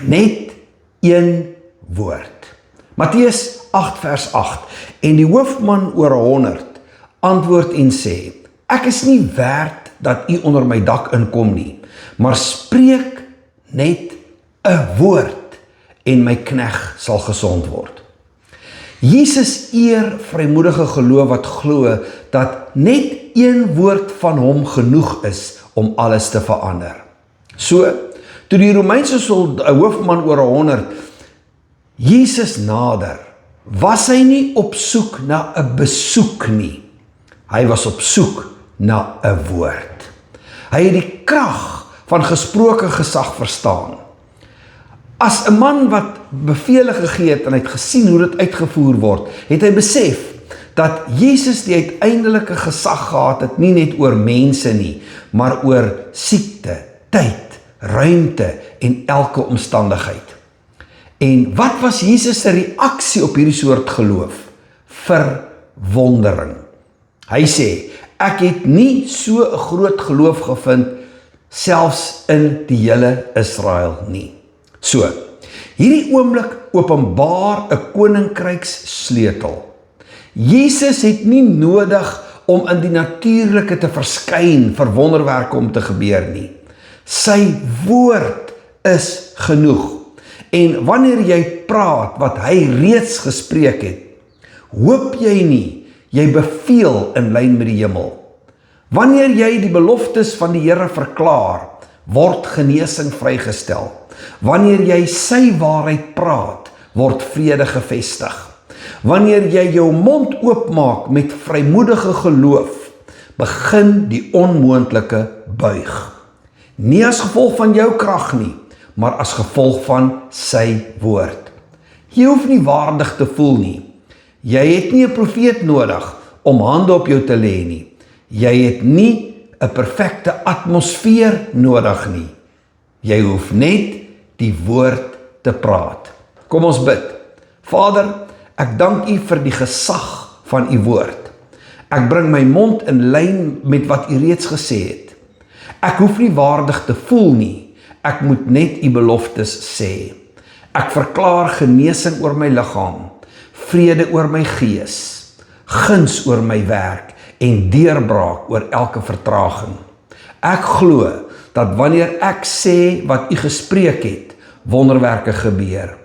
Net een woord. Matteus 8 vers 8. En die hoofman oor 100 antwoord en sê, ek is nie werd dat u onder my dak inkom nie, maar spreek net 'n woord en my knegg sal gesond word. Jesus eer vrymoedige geloof wat glo dat net een woord van hom genoeg is om alles te verander. So, toe die Romeinse hoofman oor 100 Jesus nader, was hy nie op soek na 'n besoek nie. Hy was op soek na 'n woord. Hy het die krag van gesproke gesag verstaan. As 'n man wat bevele gegee het en hy het gesien hoe dit uitgevoer word, het hy besef dat Jesus die uiteindelike gesag gehad het, nie net oor mense nie, maar oor siekte, tyd, ruimte en elke omstandigheid. En wat was Jesus se reaksie op hierdie soort geloof? Verwondering. Hy sê, ek het nie so 'n groot geloof gevind, selfs in die hele Israel nie. So, hierdie oomblik openbaar 'n koninkrykssleutel. Jesus het nie nodig om in die natuurlike te verskyn vir wonderwerke om te gebeur nie. Sy woord is genoeg. En wanneer jy praat wat hy reeds gespreek het, hoop jy nie, jy beveel in lyn met die hemel. Wanneer jy die beloftes van die Here verklaar, word genesing vrygestel. Wanneer jy sy waarheid praat, word vrede gevestig. Wanneer jy jou mond oopmaak met vrymoedige geloof, begin die onmoontlike buig. Nie as gevolg van jou krag nie, maar as gevolg van sy woord. Jy hoef nie waardig te voel nie. Jy het nie 'n profeet nodig om hande op jou te lê nie. Jy het nie 'n perfekte atmosfeer nodig nie. Jy hoef net die woord te praat. Kom ons bid. Vader, ek dank u vir die gesag van u woord. Ek bring my mond in lyn met wat u reeds gesê het. Ek hoef nie waardig te voel nie. Ek moet net u beloftes sê. Ek verklaar genesing oor my liggaam, vrede oor my gees, guns oor my werk en deurbraak oor elke vertraging. Ek glo dat wanneer ek sê wat u gespreek het, wonderwerke gebeur.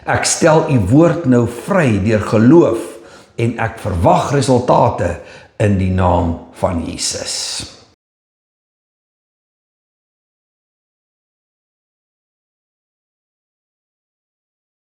Ek stel u woord nou vry deur geloof en ek verwag resultate in die naam van Jesus.